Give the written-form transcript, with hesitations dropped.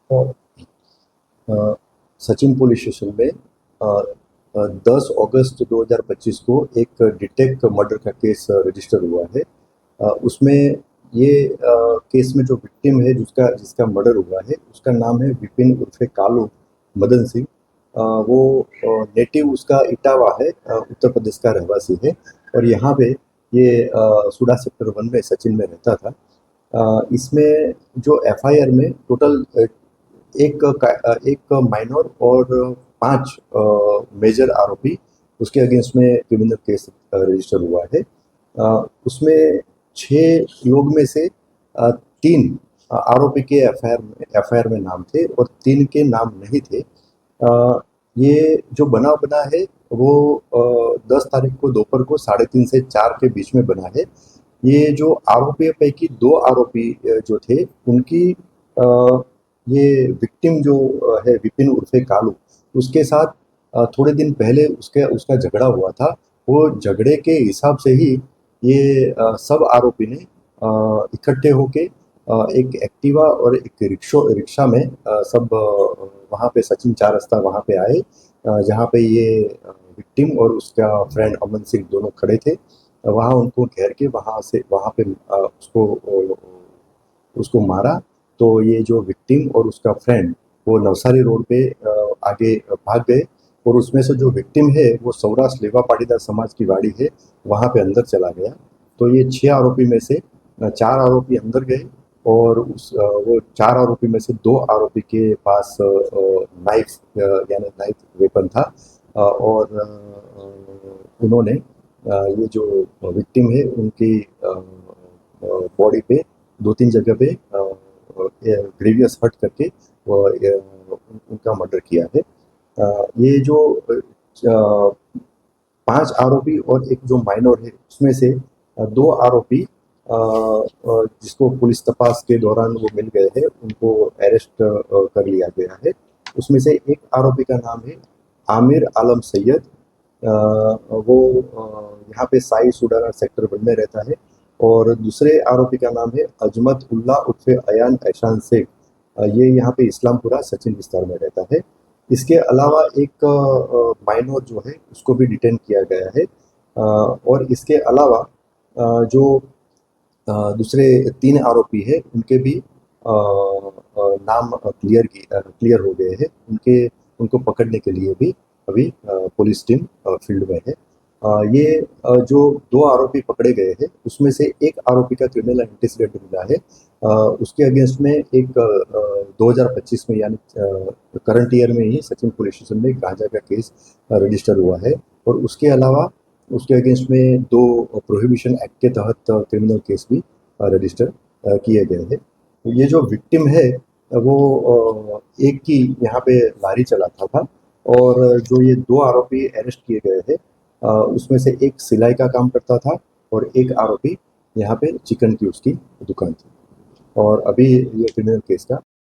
और अ, Sachin police station में 10 अगस्त 2025 को एक डिटेक्ट मर्डर का केस रजिस्टर हुआ है। उसमें ये केस में जो विक्टिम है जिसका जिसका मर्डर हुआ है उसका नाम है विपिन उर्फे कालू मदन सिंह। वो नेटिव उसका इटावा है, उत्तर प्रदेश का रहवासी है। और यहाँ पे ये सुडा सेक्टर 1 में सचिन में रहता था। इसमें जो एफआईआर में टोटल एक माइनर और 5 मेजर आरोपी उसके अगेंस्ट में क्रिमिनल केस रजिस्टर हुआ है। उसमें 6 लोग में से 3 आरोपी के एफआईआर में नाम थे और 3 के नाम नहीं थे। ये जो बनाव बना है वो 10 तारीख को दोपहर को 3:30 से 4 के बीच में बना है। ये जो आरोपियों पैकी 2 आरोपी जो थे उनकी ये विक्टिम जो है विपिन उर्फे कालू, उसके साथ थोड़े दिन पहले उसके उसका झगड़ा हुआ था। वो झगड़े के हिसाब से ही ये सब आरोपी ने इकट्ठे होके एक एक्टिवा और एक रिक्शा में सब वहाँ पे सचिन 4 रास्ता वहाँ पे आए, जहाँ पे ये विक्टिम और उसका फ्रेंड अमन सिंह दोनों खड़े थे। वहाँ उनको घेर के वहाँ पे उसको मारा। तो ये जो विक्टिम और उसका फ्रेंड वो नवसारी रोड पे आगे भाग गए। और उसमें से जो विक्टिम है वो सौराष्ट्र लेवा पाटीदार समाज की वाड़ी है, वहाँ पे अंदर चला गया। तो ये 6 आरोपी में से 4 आरोपी अंदर गए और वो 4 आरोपी में से 2 आरोपी के पास नाइफ यानी नाइफ वेपन था। और उन्होंने ये जो विक्टिम है उनकी बॉडी पे 2-3 जगह पे ग्रेवियस हर्ट करके उनका मर्डर किया है। ये जो 5 आरोपी और एक जो माइनर है उसमें से 2 आरोपी जिसको पुलिस तपास के दौरान वो मिल गए हैं उनको अरेस्ट कर लिया गया है। उसमें से एक आरोपी का नाम है आमिर आलम सैयद। वो यहाँ पे साई सुडाना सेक्टर 1 में रहता है। और दूसरे आरोपी का नाम है अजमत उल्ला उर्फे अयान एहसान शेख। ये यहाँ पे इस्लामपुरा सचिन विस्तार में रहता है। इसके अलावा एक माइनर जो है उसको भी डिटेन किया गया है। और इसके अलावा जो दूसरे 3 आरोपी हैं उनके भी नाम क्लियर हो गए हैं। उनको पकड़ने के लिए भी अभी पुलिस टीम फील्ड में है। ये जो 2 आरोपी पकड़े गए हैं उसमें से एक आरोपी का क्रिमिनल एंटीसिडेंट मिला है। उसके अगेंस्ट में एक 2025 में यानी करंट ईयर में ही सचिन पुलिस स्टेशन में गांजा का केस रजिस्टर हुआ है। और उसके अलावा उसके अगेंस्ट में 2 प्रोहिबिशन एक्ट के तहत क्रिमिनल केस भी रजिस्टर किए गए हैं। तो ये जो विक्टिम है वो एक की यहाँ पे लारी चलाता था। और जो ये 2 आरोपी अरेस्ट किए गए हैं उसमें से एक सिलाई का काम करता था और एक आरोपी यहाँ पे चिकन की उसकी दुकान थी। और अभी ये क्रिमिनल केस का